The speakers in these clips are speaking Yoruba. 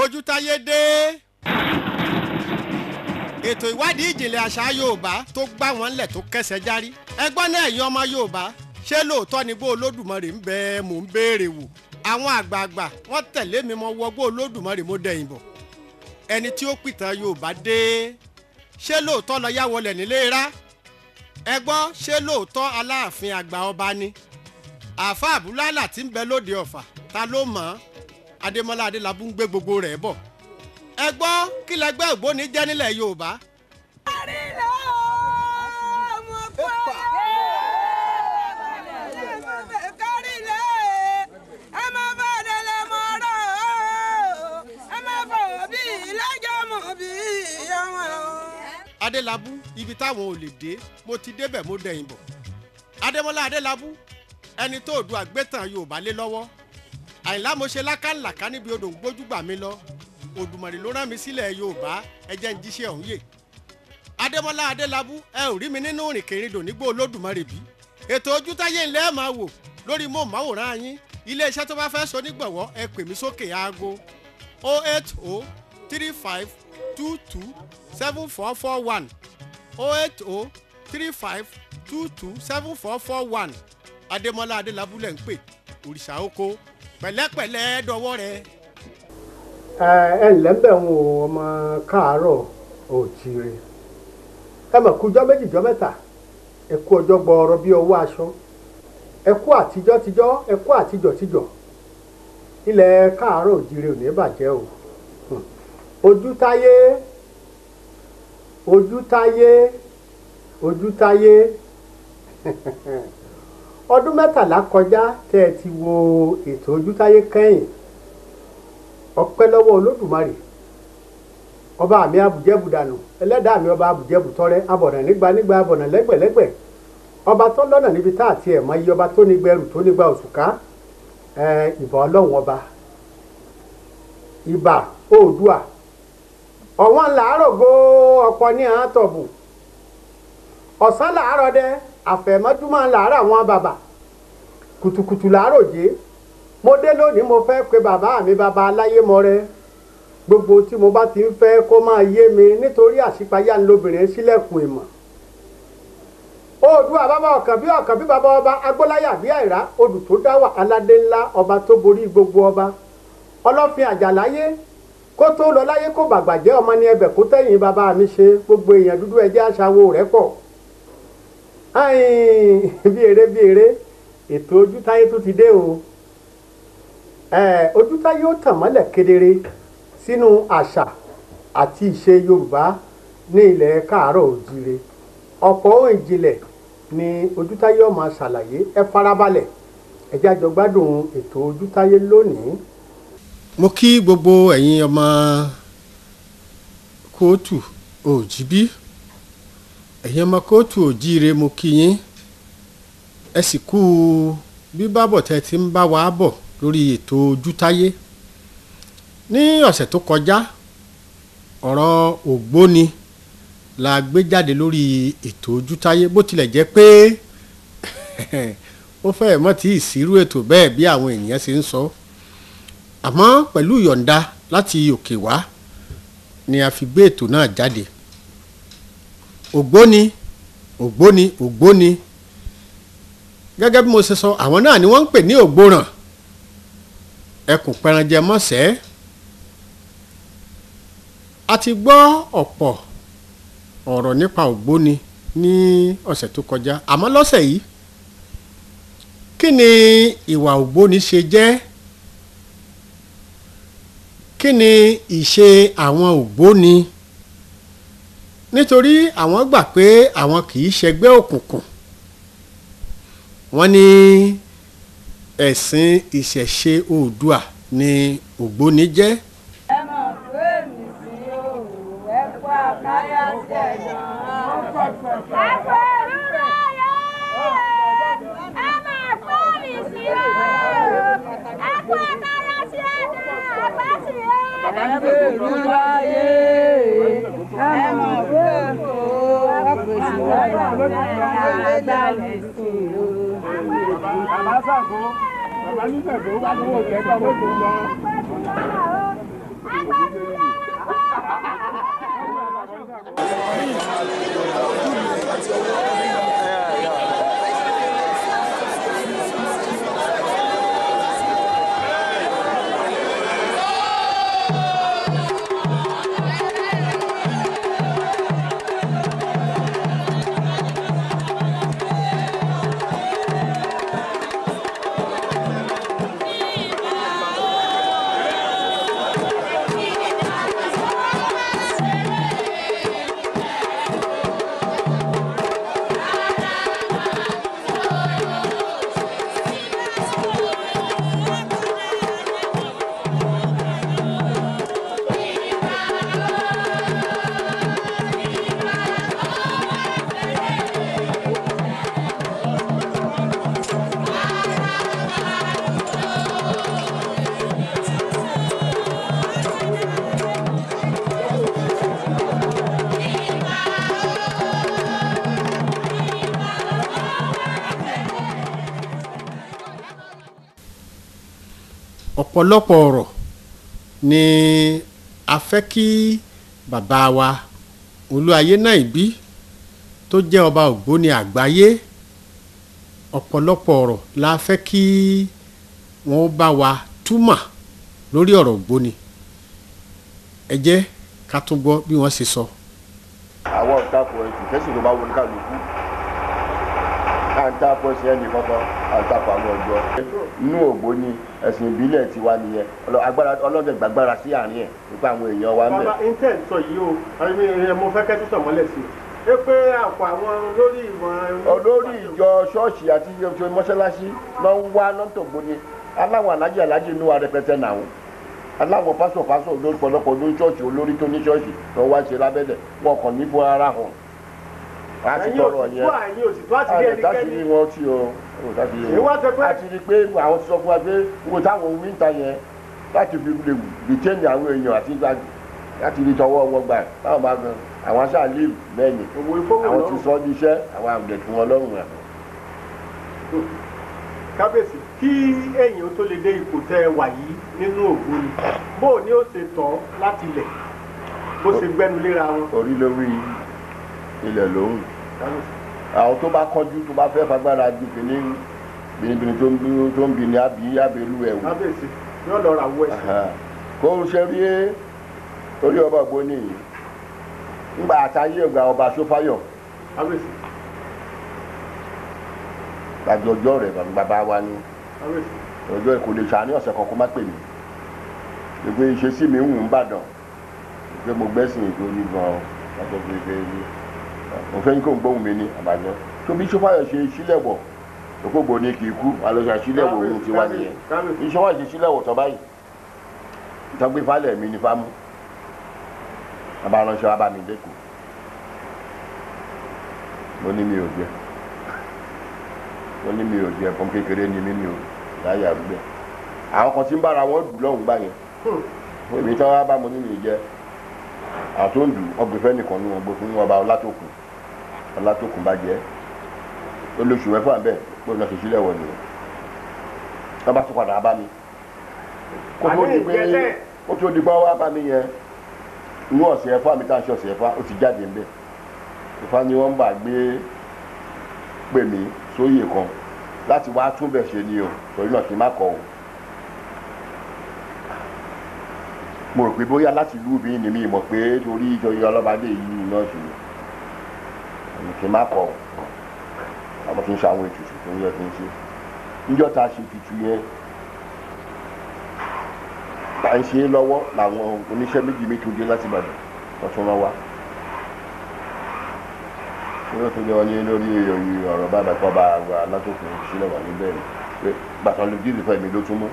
Ojútáyé dé. Ètò ìwádìí ìjìnlẹ̀ àṣà Yorùbá tó gbá wọn lẹ̀ tó kẹsẹ̀ járí. Ẹgbọ́n náà ẹ̀yin ọmọ Yorùbá ṣé lóòótọ́ ni bó Olódùmarè ń bẹ mò ń béèrè wò. Àwọn àgbààgbà wọ́n tẹ̀lé mi mọ wọgbó Olódùmarè mo dẹ̀yìn bọ̀. Ẹni tí ó pìtàn Yorùbá dé. Ṣé lóòótọ́ lọ yá wọlé nílé rá? Ẹ gbọ́ ṣé lóòótọ́ Aláàfin àgbà ọba ni? Àfáà Bùlálà tí ń bẹ lóde Ọ̀fà ta ló mọ̀? Adémọ́lá Adélabú ń gbé gbogbo rẹ̀ bọ̀. Ẹ gbọ́ kí lẹgbẹ́ ògbóni jẹ́ nílẹ̀ Yorùbá. Adélabú ibi táwọn ò lè dé mo ti débẹ̀ mo dẹ̀yìn bọ̀. Adémọ́lá Adélabú ẹni tó du àgbétàn Yorùbá lé lọ́wọ́. Àyìnlá mo ṣe lákàlàkà níbi odò ń gbójúgbà mi lọ. Òdùmarè ló rán mi sílẹ̀ Yorùbá ẹ jẹ́ ń jíṣẹ́ ọ̀hún yè. Adémọ́lá Adélabú ẹ ò rí mi nínú ìrìnkèrindò nígbó Olódùmarè bí. Ètò Ojútáyé ńlẹ́ ẹ̀ máa wò lórí móhùnmáwòrán yín. Iléeṣẹ́ tó bá fẹ́ so nígbọ̀wọ́ ẹ pè mí sókè aago 08035227441 08035227441 Adémọ́lá Adélabú lẹ̀ ń pè òrìṣà oko pẹ̀lẹ́pẹ̀lẹ́ dọwọ́ rẹ̀. ẹ ǹlẹ́ bẹ̀ ń wo ọmọ káàárọ̀ òjíire ẹ mọ̀ kújọ́ méjìjọ́ mẹ́ta ẹ kú ọjọ́ gbọ́ọ̀rọ̀ bí ọwọ́ aṣọ ẹ kú àtijọ́ ẹ kú àtijọ́ ilẹ̀ káàárọ̀ òjíire ò ní bàjẹ́ o. Ojútáyé ọdún mẹ́tàlá kọjá tẹ́ ẹ ti wo ètò Ojútáyé kẹ́yìn ọpẹ́ lọ́wọ́ Olódùmarè ọba mi abùjẹ́bù dànù ẹlẹ́dàá mi ọba abùjẹ́bù tọrẹ abọ̀nà nígbà abọ̀nà lẹ́gbẹ̀lẹ́gbẹ̀ ọba tó lọ́nà níbi tá àti ẹ̀ mọ iye ọba tó ní gbẹrù tó ní gba òṣùká ìbà Ọlọ́run ọba ìbà Oòduà ọ̀wọ́n làárọ̀ go ọ̀pọ̀ ní àátọ̀bù ọ̀sán làárọ̀ dẹ àfẹ̀mọ́júmọ́ làárọ̀ àwọn bàbá kùtùkùtù làárọ̀ jẹ́ mo dé lónìí mo fẹ́ pe bàbá mi bàbá aláyé mọ́rẹ́ gbogbo tí mo bá ti ń fẹ́ kó máa yé mi nítorí àṣípayá ńlọbìnrin sílẹ̀kùn ìmọ̀ Oòduà bàbá ọ̀kàn bí bàbá ọba agbóláyà bí àìrá odù tó dáwà aládé ńlá ọba tó borí gbogbo ọba ọlọ́fin àjàláyé kó tó lọ láyé kó bàgbà jẹ́ ọmọ ní ẹbẹ̀ kó tẹ̀yìn bàbá mi ṣe gbogbo èèyàn dúdú ẹjẹ́ aṣáwó rẹ̀ pọ̀ bí eré ètò Ojútáyé tó ti dé o Ojútáyé ó tàn mọ́lẹ̀ kedere sínú àṣà àti ìṣe Yorùbá ní ilẹ̀ káàárọ̀ òjíire ọ̀pọ̀ ohun ìjìnlẹ̀ ni Ojútáyé ó máa ṣàlàyé ẹ farabalẹ̀ ẹ jẹ́ a jọ gbádùn ètò Ojútáyé lónìí. Mo kí gbogbo ẹ̀yin ọmọ kóòtù òjìbí ẹ̀yin ọmọ kóòtù òjíire mo kí yín ẹ sì kú bíbábọ̀ tẹ́ ti ń bá wa bọ̀ lórí ètò Ojútáyé. Ní ọ̀sẹ̀ tó kọjá ọ̀rọ̀ ògbóni la gbé jáde lórí ètò Ojútáyé bó tilẹ̀ jẹ́ pé ó fẹ́ẹ̀ mọ́ tí ìsírú ètò bẹ́ẹ̀ bí àwọn ènìyàn ṣe ń sọ àmọ́ pẹ̀lú ìyọ̀ǹda láti òkè wá ni a fi gbé ètò náà jáde. Ògbóni gẹ́gẹ́ bí mo ṣe sọ àwọn náà ni wọ́n ń pè ní ògbóràn ẹkùn pẹranjẹ mọ́sẹ́. A ti gbọ́ ọ̀pọ̀ ọ̀rọ̀ nípa ògbóni ní ọ̀sẹ̀ tó kọjá àmọ́ lọ́sẹ̀ yìí kí ni ìwà ògbóni ṣe jẹ́? Kí ni ìṣe àwọn ògbóni? Nítorí àwọn gbà pé àwọn kì í ṣẹgbẹ́ òkùnkùn. Wọ́n ní ẹ̀sìn ìṣẹ̀ṣe Oòduà ni ògbóni jẹ́. Ẹ mọ̀ pé mi sí òwò ẹ̀kọ́ àkáyà tẹ̀yàn. Ẹ̀kọ́ ìrúra yẹ. Ẹ mọ̀ pé mi sí òwò ẹ̀kọ́ àkáyà tẹ̀yàn. Ẹ̀kọ́ ìrúra yẹ. Ẹ mọ̀ pé mi sí òwò ẹ̀kọ́ àkáyà tẹ̀yàn. ọ̀pọ̀lọpọ̀ ọ̀rọ̀ ni a fẹ́ kí bàbá wa Olúayé Náìbí tó jẹ́ ọba Ògbóni àgbáyé ọ̀pọ̀lọpọ̀ ọ̀rọ̀ la fẹ́ kí wọ́n bá wa túmọ̀ lórí ọ̀rọ̀ Ògbóni ẹ jẹ́ ká tún gbọ́ bí wọ́n ṣe sọ. àwọn ọ̀tàkùn ẹ̀sìn fẹ́sìn tó bá wọlé kálukú àǹtàkùn ẹ̀sìn ẹnì kankan àǹtàkùn àwọn ọ̀dọ́ inú Ògbóni ẹ̀sìn ìbílẹ̀ tiwa nìyẹn ọlọ́dẹ gbàgbára sí àárín ẹ̀ nípa àwọn èèyàn wa ń bẹ̀. bàbá intel sọ yìí o mo fẹ́ kẹ́tù sọ̀mọ́lẹ̀ sí i pé àpò àwọn olórí ìwọ̀n. olórí ìjọ ṣọ́ọ̀ṣì àti ìjọ mọ́ṣáláṣí ló ń wá lọ́tọ̀ Ògbóni aláwọ̀ alájì inú wa rẹpẹtẹ náà aláwọ̀ pásọ̀ olórí pọ̀lọpọ̀ olórí ṣọ́ọ̀ṣì olórí tó ní ṣọ́ọ̀ṣì tó wá ṣe lábẹ́lẹ̀ wọn kàn ní bó ara hàn. a ti tọrọ yẹn àtàkìrí wọn tí o a ti rí pé àwọn ti sọ fún wa pé wo táwọn wíńtà yẹn láti fi lè rìtẹ́ẹ̀nì àwọn èèyàn àti láti rí tọwọ́ wọn gbà táwọn bá gan àwọn aṣáà lè bẹ́ẹ̀ni àwọn ti sọ ní iṣẹ́ àwọn àgbẹ̀ fún wọn lọ́rùn rẹ̀. kábíyèsí kí èèyàn tó lè dé ipò tẹ́ ẹ wà yìí nínú Ògbóni bó ni ó ṣe tọ́ láti ilẹ̀ bó ṣe gbẹ́nu léra wọn. orí lórí ilẹ̀ lóhùn àwọn tó bá kọjú tó bá fẹ́ fagbára ju kìíní bìnrin tó ń bi ní abẹ́lú ẹ̀wù. kábíyèsí yóò lọ ra owó ẹ̀sìn. kó o ṣe rí orí ọba Ògbóni yìí ńgbà àtàyè ọgbà ọba Ṣófáyọ̀. kábíyèsí. àjọjọ rẹ̀ bàbá wa ni ọjọ́ kò lè ṣàní ọ̀sẹ̀ kan kó má pè mí gbogbo ìṣesí mi ń wù ń bàdàn pé mo gbẹ́sìn ìgbóni gan-an lọ́jọ́ pé mo fẹ́ kó ń gbóhùn mi ní àbájọ tó bí Ṣófáyọ̀ ṣe sílẹ̀wọ̀ òkúgbò ní kì í kú alọ́ṣà sílẹ̀wọ̀ ohun ti wá nìyẹn ìṣọwọ́ ìṣe sílẹ̀wọ̀ tọ́ báyìí ìtọ́gbé falẹ̀ mi ní fámú abáránṣẹ́ wa bá mi dẹ́kun mo ní mi ò jẹ́ wọ́n ní mi ò jẹ́ ẹ̀fọn kékeré ni mí ò láyé àrúgbẹ́ àwọn kan tí ń bára wọn dùn lọ́hùn gbà yẹn èmi tí wọ́n wá bá mo ní mi jẹ́ àtúndù ọgbẹ̀fẹ́ nìkan ní wọn gbé fún ọba Ọlátòkun bá jẹ́ olóṣù mẹ́fà bẹ́ẹ̀ pé ọ̀nà ṣèṣílẹ̀ wọ̀ nìyẹn wọ́n bá tún padà bá mi kó tó di pé wọ́n bá mi yẹn inú ọ̀sẹ̀ ẹ̀fà mi tá à ń ṣe ọ̀sẹ̀ ẹ̀fà ó ti jáde ń bẹ̀ ìfà ni wọ́n ń bà gbé pè mí sóyè kan láti wá túbẹ̀ ṣe ni o torí náà kí n má kọ o mo rò pé bóyá láti ìlú mi ni mi mọ̀ pé torí ìjọyọ̀ ọlọ́bàdé yìí náà ṣe ni kí n má kọ o àmọ́ kí n ṣe àwọn ètùtù tó yẹ kí n ṣe níjọ́ tá a ṣe ètùtù yẹn à ń ṣe é lọ́wọ́ làwọn oníṣẹ́ méjì mi tó dé láti Ìbàdàn wọ́n tún rán wá wọ́n tún jẹ́ wọ́n ní lórí ọ̀rọ̀ bàbá kọ́ bá Ọlátòkun sílẹ̀ wà níbẹ̀ ni pé bàtàn ló jíìrì fẹ́ mi ló tún mú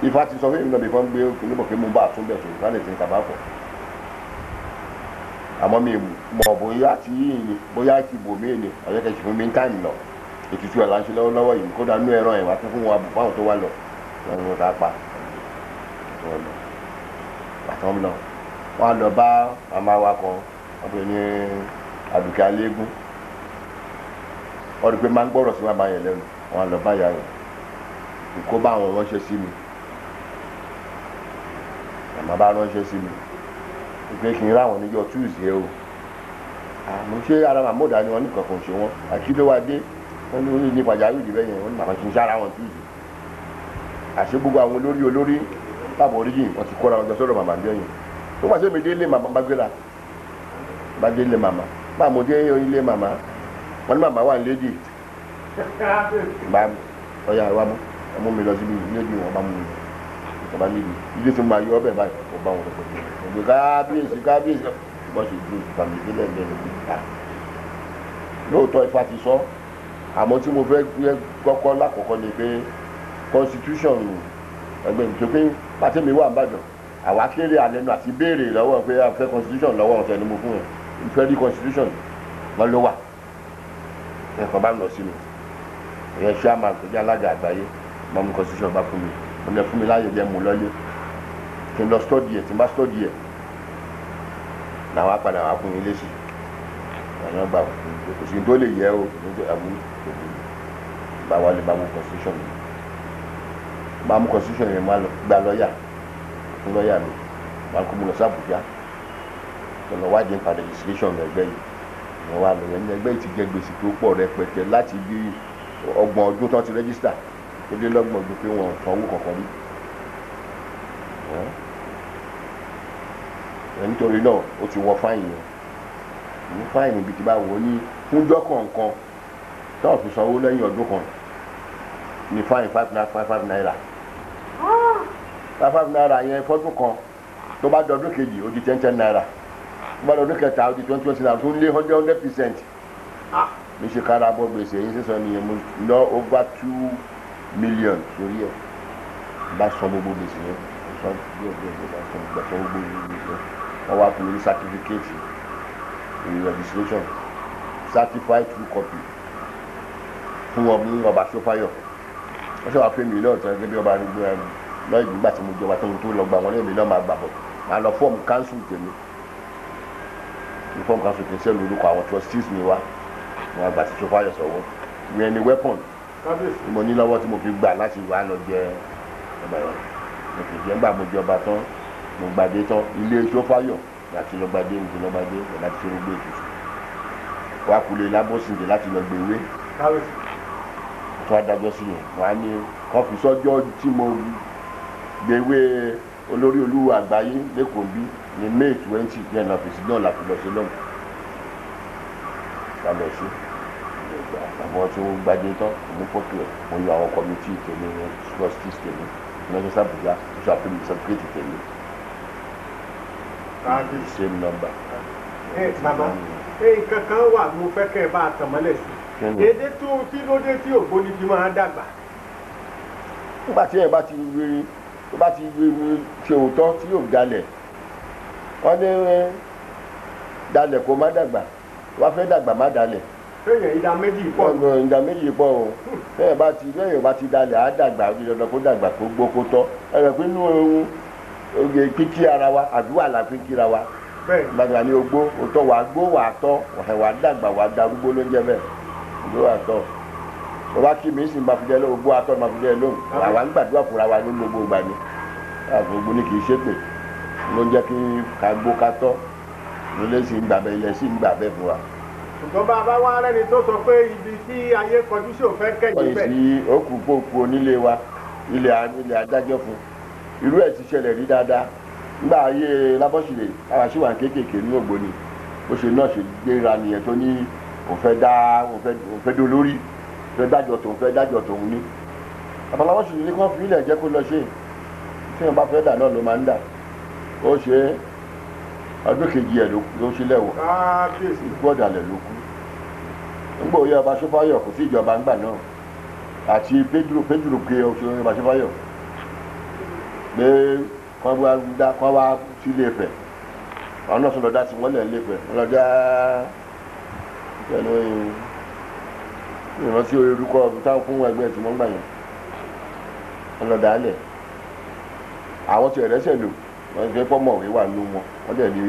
Ifá ti sọ fún mi náà bí fọ́n gbé oníbọ̀ pé mo bá a tún bẹ̀ tó Ifá lè ti ń kaba pọ̀ àmọ́ mi mọ̀ bóyá tí yìí ni bóyá ti bò mí ni ọ̀yẹ́kẹ́ sì fún mi ń táìmì lọ ètùtù ẹ̀ là ń ṣe lọ́wọ́lọ́wọ́ yìí kódà nú ẹran ẹ̀ wá tó fún wọn àbùkù àwọn tó wà lọ wọn ta pa bàtàn lọ wọn lọ bá màmá wa kan wọn pè ní Àdùkẹ́ Alégún ọdún pé máa ń gbọ́rọ̀ sí wọn bá yẹn lẹ́nu wọn lọ bá yà rẹ̀ kó bá àwọn ránṣẹ́ sí mi màmá bá ránṣẹ́ sí mi pé kí n ráwọn níjọ́ Tuesday o àmọ́ ṣé ara màmá ò dá ni wọ́n ní kankan ṣe wọ́n àkíndéwádé wọ́n ní ní pàjáwìrì bẹ́ẹ̀ yẹn wọ́n ní màmá kì í ṣára wọn Tuesday àṣé gbogbo àwọn olórí bàbá oríjìn wọ́n ti kóra wọn jọ sọ́dọ̀ màmá bẹ́ẹ̀ yẹn tó pàṣẹ mi dé ilé màmá bá gbéra bá dé ilé màmá bá mo dé ilé màmá wọ́n ní màmá wà lédè bá ọ̀yà wa mú mi lọ síbi lédè wọn bá mú mi ọba níbi ilé tó máa yọ ọbẹ̀ báyìí kò bá wọn lọ pẹ̀lú ọ̀gbẹ́ kábíyèsí wọ́n sì ju ìfàmì ìpínlẹ̀ bẹ́ẹ̀ lóbi lóòótọ́ Ifá ti sọ àmọ́ tí mo fẹ́ kọ́kọ́ lákọ̀ọ́kọ́ ni pé constitution ẹgbẹ́ mi tó pé pàtẹ́mi wà nìbàdàn àwa kéré àlẹ́nu àti béèrè lọ́wọ́ pé a fẹ́ constitution lọ́wọ́ ọ̀tẹ̀ ni mo fún ẹ ìfẹ́ rí constitution wọn ló wà ẹ̀kọ́ bá ń lọ sínú ìyẹn chairman tó jẹ́ alága àgbáyé mọ́ mú constitution bá fún mi mo lè fún mi láyè jẹ́ mú lọ́lé kí n lọ study ẹ̀ tí n bá study ẹ̀ làwọn apàdà wà fún mi léṣe àwọn gbà kò sí tó lè yẹ o àbú bá wálé bá mú constitution mi bá mú constitution yẹn máa gba lọ́ọ̀yà fún lọ́ọ̀yà mi máa kó mu lọ sí Àbújá lọ́nà wájú nípa legislation ẹgbẹ́ yìí wọ́n wá lọ yẹn ní ẹgbẹ́ yìí ti jẹ gbèsè tó pọ̀ rẹpẹtẹ láti bí 30 ọdún tó ti rẹ́gísítà tó dé 30 ọdún pé wọ́n sanwó kankan rí nítorí náà ó ti wọ fáìnì yẹn ní fáìnì ibi tí bá wọ ní fúnjọ́ kọ̀ọ̀kan táwọn fi sanwó lẹ́yìn ọdún kan ní fáìnì 5 naira 5 naira yẹn fọ́dún kan tó bá dọdún kejì ó di 10 naira tó bá dọdún kẹta ó di 20 naira tó ń lé 100%. mi ṣe kára bọ́ gbèsè yín sísọ nìyẹn mo ná over 2 million lórí ẹ̀ bá san gbogbo gbèsè yẹn sọ díẹ̀ bá san gbèsè yẹn wọ́n wá fún mi ní certificate in registration certified true copy fún ọmọ ọba Ṣófáyọ̀ wọ́n ṣe wá pé mi náà tán gẹ́gẹ́ bí ọba arúgbó ẹ̀ lọ́ọ̀ ìgbà tí mo jọba tó lọ gbà wọ́n lẹ́mìí náà máa gbà bọ̀ máa lọ fọ́ọ̀mù council tèmi ní fọ́ọ̀mù council tèmi sẹ́nu orúkọ àwọn trustees mi wá wọn àgbà tí Ṣófáyọ̀ sọ̀wọ́ ìyẹn ni weapon mo ní lọ́wọ́ tí mo fi gbà láti wá lọ jẹ ọba ìwọ̀n mo fi jẹ́ ńgbà mo jọba tán mo gbàdé tán ilé Ṣófáyọ̀ láti lọ gbàdé ìdí lọ gbàdé láti ṣe gbogbo ètùtù wá kulè lábọ́sìndé láti lọ gbèwé tó adájọ́ sí yẹn wọ́n á ní kàn fi sọ́jọ́ tí mo gbèwé olórí olúwo àgbáyé lẹ́kọ̀ọ́ bí ní May 20 yẹn lọ́fíìsì náà láti lọ sí lọ́mù ká lọ sí àwọn tí wọ́n gbàdé tán mo fọ́tò ẹ̀ mo yọ àwọn kọ́mítì tèmi trustees tèmi lọ́jọ́ sábùjá tó ṣàfihàn certificate tèmi same number. Bàbá nǹkan kan wà mo fẹ́ kẹ́ ẹ bá a tàn mọ́lẹ̀ sí èdè tó kí ló dé tí ògbóni fi máa dàgbà. nígbà tí ẹ bá ti rí tó bá ti rí ṣe òótọ́ tí yóò dalẹ̀ wọ́n ní dalẹ̀ kó má dàgbà wọ́n fẹ́ dàgbà má dalẹ̀. èèyàn ìdá méjì pọ̀. ìdá méjì pọ̀ o bẹ́ẹ̀ bá ti dalẹ̀ á dàgbà ó di dandan kó dàgbà kó gbó kó tọ́ ẹ̀rọ pé inú oge kíkí ara wa àdúrà la fi kíra wa gbàgbà ní ogbó òótọ́ wàá gbó wàá tọ́ wàá dàgbà wàá darúgbó ló ń jẹ́ bẹ́ẹ̀ ogbó wàá tọ́ bàbá kí mi sì máa fi jẹ́ lóhùn ogbó atọ́ máa fi jẹ́ lóhùn àwa ń gbàdúrà fúnra wa ní gbogbo ìgbà ni àgbègbè ni kì í ṣépè ló ń jẹ́ kí ká gbó ká tọ́ ilé sì ń gbà bẹ́ẹ̀ ilẹ̀ sì ń gbà bẹ́ẹ̀ fún wa. ṣùgbọ́n bàbá wa rẹ́ni tó sọ pé ibi tí ayé kọjú sí òfẹ́ kẹ́yìn bẹ́ẹ̀. wọ́n yìí sí òkú pòpò onílé wa ilẹ̀ adájọ́ fún irú ẹ̀ ti ṣẹlẹ̀ rí dáadáa nígbà ayé Lábọ́sílẹ̀ àwọn aṣíwà kéékèèké ní Ògbóni bó ṣe náà ṣe gbéra nìyẹn tó ní òun fẹ́ dolórí fẹ́ dájọ́ tòun ní Lábọ́sílẹ̀ ní kán fi ilẹ̀ jẹ́ kó lọ ṣe tí wọ́n bá fẹ́ dà náà ló máa ń dà ó ṣe ọdún kejì ẹ̀ ló ṣe lẹ́wọ̀ ikú ọ̀dàlẹ̀ ló kú nígbà òye ọba Ṣófáyọ̀ kò sí ìjọba ńgbà náà àti Pedro pé oṣù ọba Ṣófáyọ̀ pé kọ́ wá sí Ilé-Ifẹ̀ àwọn náà sọ̀rọ̀ dá sí wọ́n lẹ̀ Ilé-Ifẹ̀ wọ́n lọ dá ìrántí orúkọ táwọn fún ẹgbẹ́ tí wọ́n gbà yẹn wọ́n lọ dálẹ̀ àwọn tí ẹ̀rẹ́sẹ̀ lò wọ́n fẹ́ pọ́mọ̀wé wà nínú wọn wọ́n dẹ̀ ní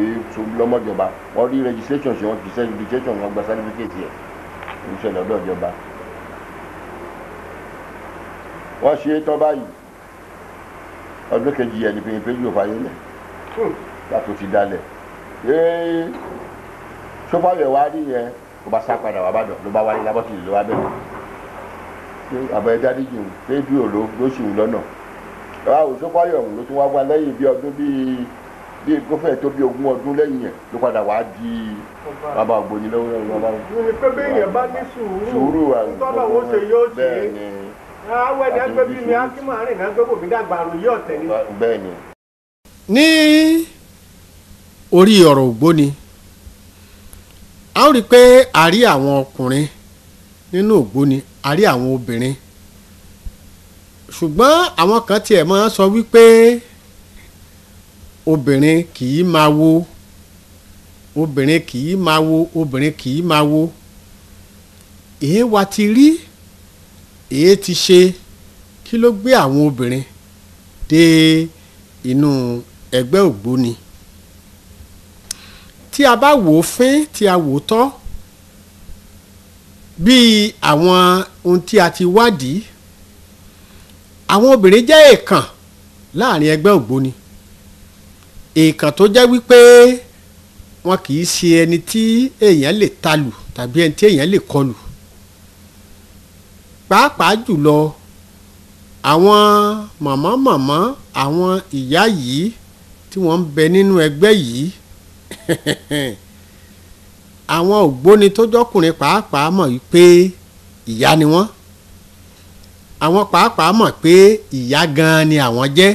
lọ́mọjọba wọ́n rí registration ṣe wọ́n fi registration wọn gba certificate yẹn ìṣẹ̀lẹ̀ ọ̀dọ̀ ìjọba wọ́n ṣe é tán báyìí ọdún kejì yẹn ní pé yóò fàyè lẹ̀ nígbà tó ti dalẹ̀ sọ́fàyọ̀ wá rí yẹn kó bá sá padà wá bàdàn ló bá wáyé lábọ́sì ló wá bẹ̀rẹ̀ àbọ̀ ẹ̀dá díjì ń pé bí òló ló sì ń lọ́nà sọ́fàyọ̀ ló tún wá wá lẹ́yìn bí ọdún bí gófẹ́ tó bí 20 ọdún lẹ́yìn yẹn ló padà wá di bàbá Ògbóni lọ́wọ́ bàbá. ní pé bí èèyàn bá ní sùúrù tọ́lọ̀ ó ṣe yóò ṣe é àwọn ẹni ẹgbẹ́ bí mi á kí máa rìn náà gbogbo mi dàgbà àrùn yóò tẹ̀ ní. bẹ́ẹ̀ ni. ní orí ọ̀rọ̀ Ògbóni a ó rí i pé a rí àwọn ọkùnrin nínú Ògbóni a rí àwọn obìnrin ṣùgbọ́n àwọn kan tiẹ̀ máa sọ wípé obìnrin kì í máa wo obìnrin kì í máa wo obìnrin kì í máa wo èé wa ti rí èé ti ṣe kí ló gbé àwọn obìnrin dé inú ẹgbẹ́ Ògbóni tí a bá wò ó fín tí a wò ó tọ́ bíi àwọn ohun tí a ti wádìí àwọn obìnrin jẹ́ èèkàn láàrin ẹgbẹ́ Ògbóni èèkàn tó jẹ́ wípé wọn kì í ṣe ẹni tí èèyàn lè talù tàbí ẹni tí èèyàn lè kọlù pàápàá jùlọ àwọn màmá àwọn ìyá yìí tí wọ́n ń bẹ nínú ẹgbẹ́ yìí àwọn Ògbóni tó jọkùnrin pàápàá mọ̀ wípé ìyá ni wọ́n àwọn pàápàá mọ̀ pé ìyá gan-an ni àwọn jẹ́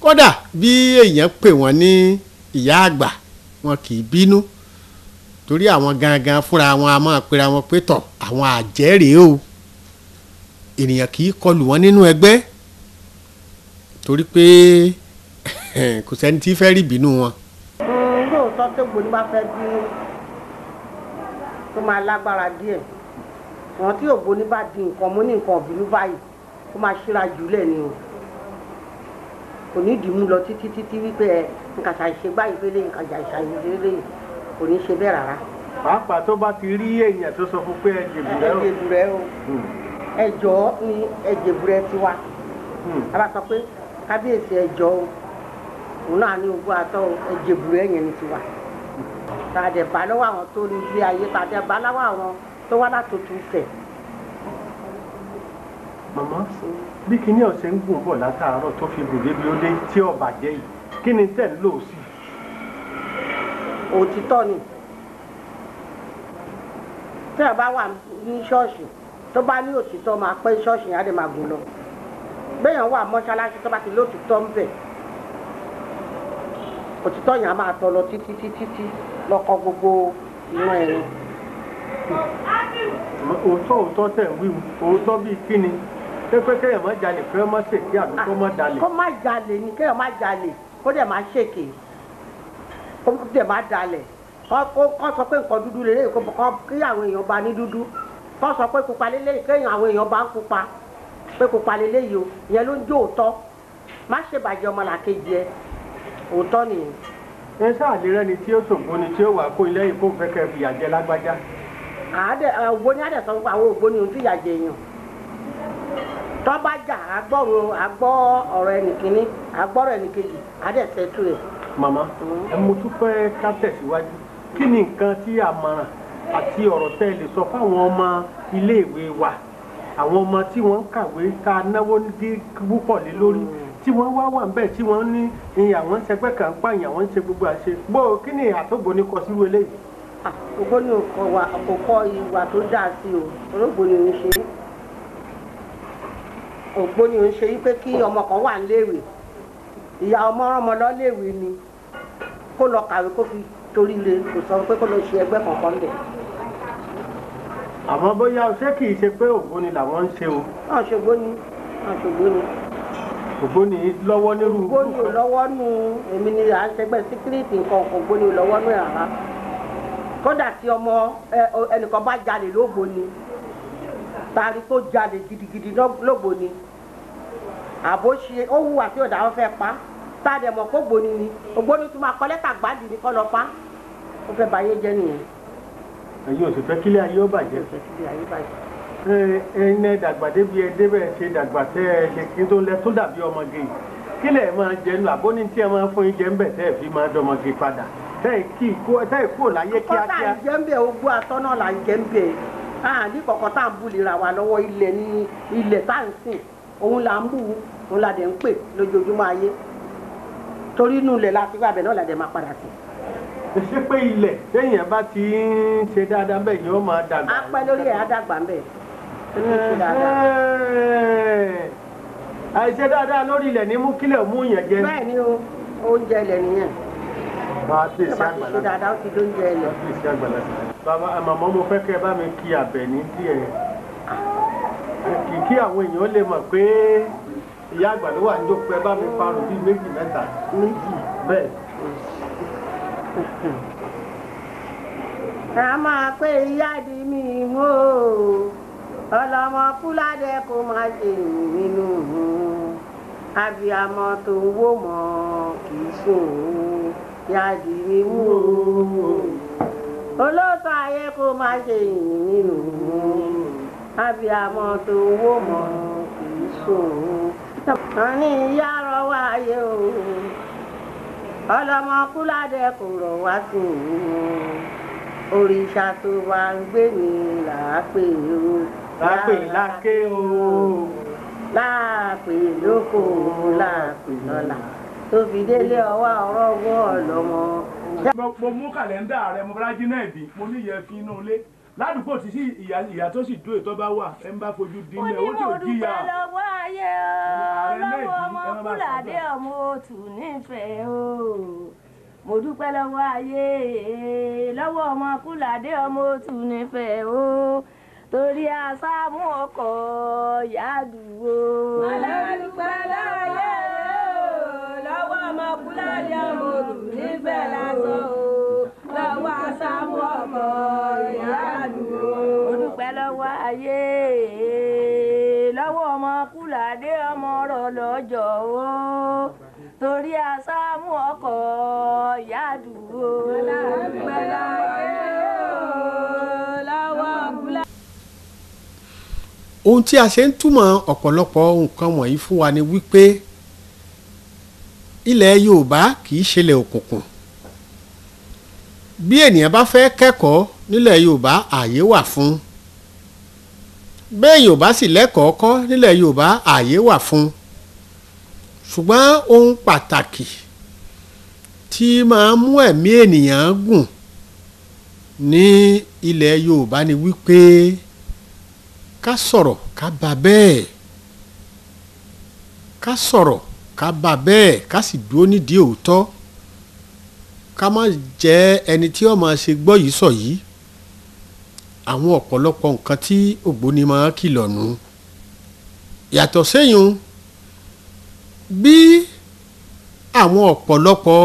kódà bí èèyàn pè wọ́n ní ìyá àgbà wọn kì í bínú torí àwọn gangan fúnra wọn a máa pera wọn pé tọ̀ àwọn àjẹ́ rèé o ènìyàn kì í kọlù wọn nínú ẹgbẹ́ torí pé kò sẹ́ni tí fẹ́ rí ìbínú wọn. lóòótọ́ tó Ògbóni bá fẹ́ bínú tó máa lágbára díẹ̀ wọn tí Ògbóni bá di nǹkan mú ní nǹkan ọ̀bínú báyìí ó máa ṣíra jùlẹ̀ ni o kò ní ìdìmú lọ títí wípé nǹkan ṣàìṣe báyìí pé lẹ́yìn nǹkan ṣàìṣe lẹ́yìn kò ní ṣe bẹ́ẹ̀ rárá. pàápàá tó bá ti rí èèyàn tó sọ fún pé ẹ̀jẹ̀bùrẹ́ o ẹ̀jọ́ ni ẹ̀jẹ̀bùrẹ́ tiwa a bá sọ pé kábíyèsí ẹ̀jọ́ o òun náà ní ogún àtọ́ ẹ̀jẹ̀bùrẹ́ yẹn ní tiwa tàdé bá lọ́wọ́ àwọn tó ní ilé ayé tàdé bá lọ́wọ́ àwọn tó wá látòtú Ifẹ̀. màmá bí kinní ọ̀sẹ̀ ń gùn bọ̀ látàárọ̀ tó fi gùn débi ó dé tí ọba jẹ́ yìí kí ni tẹ̀ ń lò sí. òtítọ́ ni tí ẹ bá wà ní ṣọ́ọ̀ṣì tó bá ní òtítọ́ máa pẹ́ ṣọ́ọ̀ṣì yẹn á lè máa gùn lọ gbẹ̀yàn wà mọ́ṣáláṣí tó bá ti lótìtọ́ ń bẹ̀ òtítọ́ yẹn á máa tọ́ lọ títí lọ́kọ́ gbogbo ìran ẹ̀rín. òótọ́ tẹ̀ ń wí òótọ́ bíi kíni pé kéèyàn má jalè fẹ́ má ṣèké àbí kó má dalè. kó má jalè ni kéèyàn má jalè kó dẹ̀ má ṣèké kó dẹ̀ má dalẹ̀ kó sọ pé nǹkan dúdú lélẹ́yìn kí àwọn èèyàn bá ní dúdú kó sọ pé pupa lélẹ́yìn kéèyàn àwọn èèyàn bá ń pupa pé pupa lélẹ́yìn o ìyẹn ló ń jó òótọ́ má ṣèbàjẹ́ ọmọlàkejì ẹ òótọ́ nìyẹn. ẹ sáà lè rẹni tí ó ṣògbóni tí ó wà kó ilé yìí kó fẹ́ kẹ́ fìyà jẹ lágbájá. Ògbóni á dẹ̀ sọ fún àwọn Ògbóni ohun tí ìyà jẹ èèyàn tó bá jà àgbọ́ ọ̀rọ̀ ẹnìkíní àgbọ́rọ̀ ẹnìkejì á dẹ̀ tẹ́tù ẹ̀. màmá mo tún fẹ́ ká tẹ̀síwájú kí ni nǹkan tí àmọ̀ràn àti ọ̀rọ̀ tẹ́ ẹ lè sọ fáwọn ọmọ iléèwé wa àwọn ọmọ tí wọ́n ń kàwé ká náwó dé púpọ̀ lé lórí tí wọ́n wá wà níbẹ̀ tí wọ́n ní àwọn ń ṣẹgbẹ́ kan pààyàn àwọn ń ṣe gbogbo àṣẹ gbọ́ kí ni àtògbóni kọ sí wọlé yìí. Ògbóni kò kọ ìwà tó dáa sí o Ògbóni ò ń ṣe Ògbóni ò ń ṣe wípé kí ọmọ kan wà níléèwé ìyá ọmọ lọ léèwé ni kó lọ kàwé kó fi torí re kò sọ pé kó lọ ṣe ẹgbẹ́ kankan bẹ̀. àmọ́ bóyá ṣé kì í ṣe pé Ògbóni làwọn ń ṣe o. náà ṣògbóni. Ògbóni lọ́wọ́ nírú. Ògbóni ò lọ́wọ́ nù èmi ni à ń ṣẹgbẹ́ síkírìtì nǹkan Ògbóni ò lọ́wọ́ nù ẹ̀ rárá kódà tí ọmọ ẹnìkan bá jalè lógbóni tari tó jalè gidigidi lógbóni àbó ṣe ó hùwà tí ọ̀dà wọn fẹ́ pa tá a dẹ̀ mọ̀ kó Ògbóni ni Ògbóni tún máa kọ́ lẹ́tà gbádìí ní kọ́ lọ pa ó fẹ́ báyé jẹ́ nìyẹn. ẹ̀yin ò sì fẹ́ kílé ayé ó bàjẹ́. ẹ̀yin ẹ dàgbà débi ẹ débẹ̀ ṣe dàgbà tẹ́ ẹ ṣe kí n tó lẹ tó dàbí ọmọge kí lẹ̀ máa jẹ nù àbó ní tí ẹ máa fún yín jẹ ń bẹ̀ tẹ́ ẹ̀ fi máa dọmọge padà tẹ́ ẹ̀ kú láyé kíákíá. kọ́tà jẹ́ ń bẹ̀ ogbó atọ́ náà là ń jẹ́ ń bẹ̀ ní kọ̀kọ́ tá à ń bulira wa lọ́wọ́ ilẹ̀ ní ilẹ̀ tá à ń sìn òun là ń bù òun là dẹ̀ ń pè lójoojúmọ́ ayé torí inú ilẹ̀ láti wá abẹ náà là dẹ̀ máa padà sí. ṣé pé ilẹ̀ téèyàn bá ti ń ṣe dáadáa bẹ́ẹ̀ yóò máa dàgbà. á pẹ́ lórí ẹ̀ á dàgbà ń bẹ̀. àìṣe dáadáa lórí ilẹ̀ ní mú kílẹ̀ mú yẹn jẹ. bẹ́ẹ̀ ni o oúnjẹ ilẹ̀ nìyẹn. máa tẹ̀ sí ṣé dáadáa ó ti dóúnjẹ ilẹ̀. bàbá àmọ́ mo fẹ́ kẹ́ ẹ bá mi kí Àbẹ̀ní díẹ̀ kí àwọn èèyàn lè mọ̀ pé ìyá àgbà ló wà níjó pé ẹ bá mi parun bíi méjì mẹ́ta bẹ́ẹ̀. a máa pé ìyá di mi mú ọlọmọ Kúládé kó máa ṣe nínú abiyamọ tó wó mọ kì í sùn ìyá di mi mú olóòótọ́ ayé kó máa ṣe nínú abiyamọ tó wó mọ kì í sùn wọn ní ìyá rọ wáyé o ọlọmọ Kúládé kò rọ wá sí òrìṣà tó wà ń gbé ní làápè o lápè láké o láàpè lóko láàpè lọ́la tó fi délé ọwọ́ ọ̀rọ̀ wọ́ ọlọ́mọ. mo mú kàlẹ́ndà rẹ mo bá jí náà bí mo níyẹn fi inú ilé ládùúgbò tí sí ìyá tó sì dúró tó bá wà ẹ ń bá fojú dín ní owó tí ò jíyà. mo ní mo dúpẹ́ lọ́wọ́ ayé o lọ́wọ́ ọmọ Kúládé ọmọ Òtù nífẹ̀ẹ́ o mo dúpẹ́ lọ́wọ́ ayé lọ́wọ́ ọmọ Kúládé ọmọ Òtù nífẹ̀ẹ́ o torí àsámú ọkọ̀ yàdùwó. Aládùúgbẹ́ láyé lọ́wọ́ ọmọ Kúládé ọmọ Òtù nífẹ̀ẹ́ lásán o lọ́wọ́ àsámú ọkọ̀ yàdùwó. Mo dúpẹ́ lọ́wọ́ ayé lọ́wọ́ ọmọ Kúládé ọmọ ọ̀rọ̀ lọ́jọ́ o torí àsámú ọkọ̀ yàdùwó. Aládùúgbẹ́ láyé lọ́wọ́ Kúládé. ohun tí a ṣe ń túmọ̀ ọ̀pọ̀lọpọ̀ nǹkan wọ̀nyí fún wa ni wípé ilẹ̀ Yorùbá kì í ṣẹlẹ̀ òkùnkùn bí ènìyàn bá fẹ́ kẹ́kọ̀ọ́ nílẹ̀ Yorùbá ààyè wà fún bẹ́ẹ̀ Yorùbá sì lẹ́kọ̀ọ́ kọ́ nílẹ̀ Yorùbá ààyè wà fún ṣùgbọ́n ohun pàtàkì tí máa mú ẹ̀mí ènìyàn gùn ní ilẹ̀ Yorùbá ni wípé ká sọ̀rọ̀ ká bá bẹ́ẹ̀ ká sọ̀rọ̀ ká bá bẹ́ẹ̀ ká sì dúró nídìí òótọ́ ká má jẹ́ ẹni tí ó máa ṣe gbọ́ yìí sọ yìí àwọn ọ̀pọ̀lọpọ̀ nǹkan tí Ògbóni máa kìlọ̀ nù yàtọ̀ séyùn bí àwọn ọ̀pọ̀lọpọ̀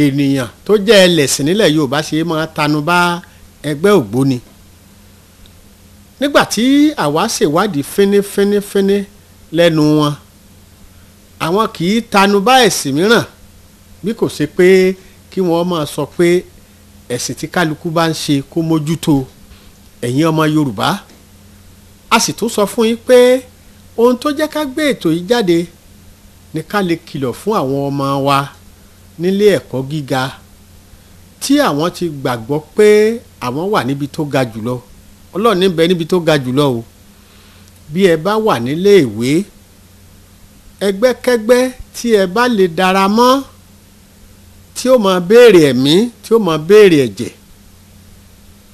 ènìyàn tó jẹ́ ẹlẹ́sìn nílẹ̀ Yorùbá ṣe máa tanu bá ẹgbẹ́ Ògbóni nígbàtí àwa ṣèwádìí fínífínífíní lẹ́nu wọn àwọn kì í tanu bá ẹ̀sìn mìíràn bí kò ṣe pé kí wọ́n máa sọ pé ẹ̀sìn tí kálukú bá ń ṣe kó mójútó ẹ̀yin ọmọ Yorùbá a sì tún sọ fún yín pé ohun tó jẹ́ ká gbé ètò yìí jáde ni ká lè kìlọ̀ fún àwọn ọmọ wa nílé ẹ̀kọ́ gíga tí àwọn ti gbàgbọ́ pé àwọn wà níbi tó ga jùlọ Ọlọ́run níbẹ̀ níbi tó ga jùlọ o bí ẹ bá wà nílé ìwé ẹgbẹ́kẹ́gbẹ́ tí ẹ bá lè dara mọ́ tí ó máa béèrè ẹ̀mí tí ó máa béèrè ẹ̀jẹ̀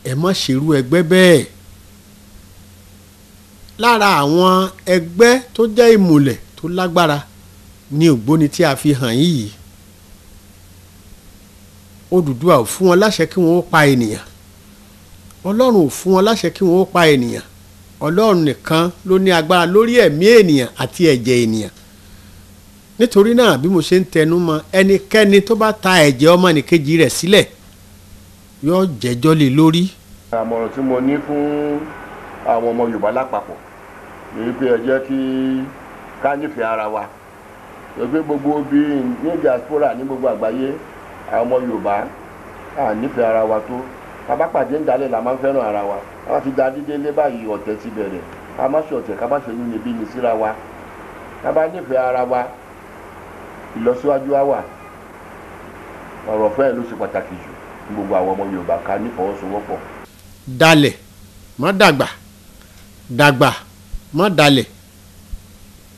ẹ má ṣerú ẹgbẹ́ bẹ́ẹ̀ lára àwọn ẹgbẹ́ tó jẹ́ ìmùlẹ̀ tó lágbára ní Ògbóni tí a fi hàn yìí Odùduwà ò fún wọn láṣẹ kí wọ́n ó pa ènìyàn Ọlọ́run ò fún wọn láṣẹ kí wọ́n ó pa ènìyàn Ọlọ́run nìkan ló ní agbára lórí ẹ̀mí ènìyàn àti ẹ̀jẹ̀ ènìyàn nítorí náà bí mo ṣe ń tẹnu mọ́ ẹnikẹ́ni tó bá ta ẹ̀jẹ̀ ọmọnìkejì rẹ̀ sílẹ̀ yóò jẹ́jọ́ lé lórí. àmọ̀ràn tí mo ní fún àwọn ọmọ Yorùbá lápapọ̀ ni pé ẹ jẹ́ kí ká nífẹ̀ẹ́ ara wa pé gbogbo bí ní diaspora ní gbogbo àgbáyé àwọn ọmọ Yorùbá à nífẹ̀ẹ́ ara wa tó bàbá pàdé ń dalẹ̀ la máa ń fẹ́ràn ara wa a ti da dídé lé báyìí ọ̀tẹ̀ ti bẹ̀rẹ̀ ká má ṣe ọ̀tẹ̀ ká má ṣe inú níbí ní síra wa ká bá nífẹ̀ẹ́ ara wa ìlọsíwájú á wà. Ọ̀rọ̀ fẹ́ ló ṣe pàtàkì jù ní gbogbo àwọn ọmọ Yorùbá ká nífọwọ́sowọ́pọ̀. dalẹ̀ mọ́ dàgbà dàgbà mọ́ dalẹ̀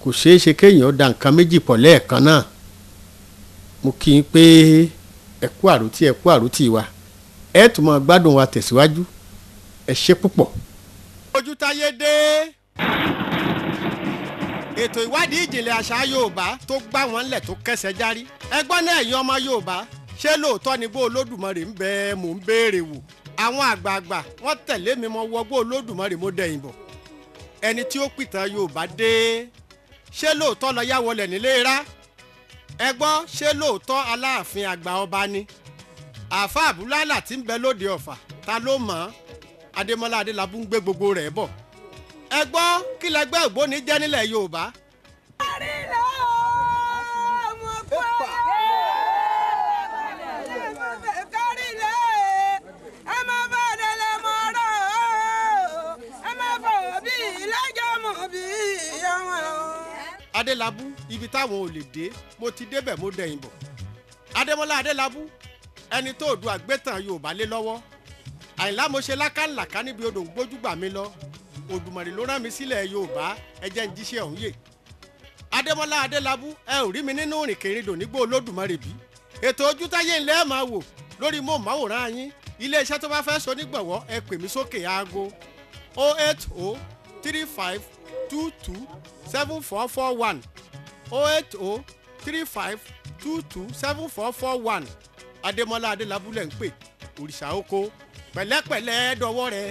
kò ṣeé ṣe kéèyàn da nǹkan méjì pọ̀ lẹ́ẹ̀kan náà. mo kí n pé ẹ kú àròtì wa ẹ tún máa gbádùn wa tẹ̀síwájú ẹ ṣé púpọ̀. ojú táyé dé ètò ìwádìí ìjìnlẹ̀ àṣà Yorùbá tó gbá wọn lẹ̀ tó kẹsẹ̀ járí ẹgbọ́n náà ẹ̀yin ọmọ Yorùbá ṣé lóòótọ́ ni bó Olódùmarè ń bẹ mò ń béèrè wò àwọn àgbààgbà wọ́n tẹ̀lé mi mọ wọgbó Olódùmarè mo dẹ̀yìn bọ̀ ẹni tí ó pìtàn Yorùbá dé ṣé lóòótọ́ lọ yá wọlé nílé rá ẹ gbọ́ ṣé lóòótọ́ Aláàfin àgbà ọba ni àáfà Àbúlálà tí ń bẹ lóde Ọ̀fà ta ló mọ̀ ọ́ Adémọ́lá Adélábù ń gbé gbogbo rẹ̀ bọ̀ ẹ gbọ́ kí lẹgbẹ́ ògbóni jẹ́ nílẹ̀ Yorùbá. Adélábù ibi táwọn ò lè dé mo ti débẹ̀ mo dẹ̀yìn bọ̀ Adémọ́lá Adélábù ẹni tó du àgbétàn Yorùbá lé lọ́wọ́ Àyìnlá mo ṣe lákàlàkà níbi odò ń gbójúgbà mi lọ Òdùmarè ló rán mi sílẹ̀ Yorùbá ẹ jẹ́ ń jíṣẹ́ ọ̀hún yè Adémọ́lá Adélábù ẹ ò rí mi nínú ìrìnkèrindò nígbó Olódùmarè bí ètò ojútáyé ńlẹ́ máa wò lórí móhùnmáwòrán yín iléeṣẹ́ tó bá fẹ́ so nígbọ̀wọ́ ẹ pè mí sókè aago 08035227441 08035227441 Adémọ́lá Adélábù lẹ́ ń pè òrìṣà oko pẹ̀lẹ́pẹ̀lẹ́ dọwọ́ rẹ̀.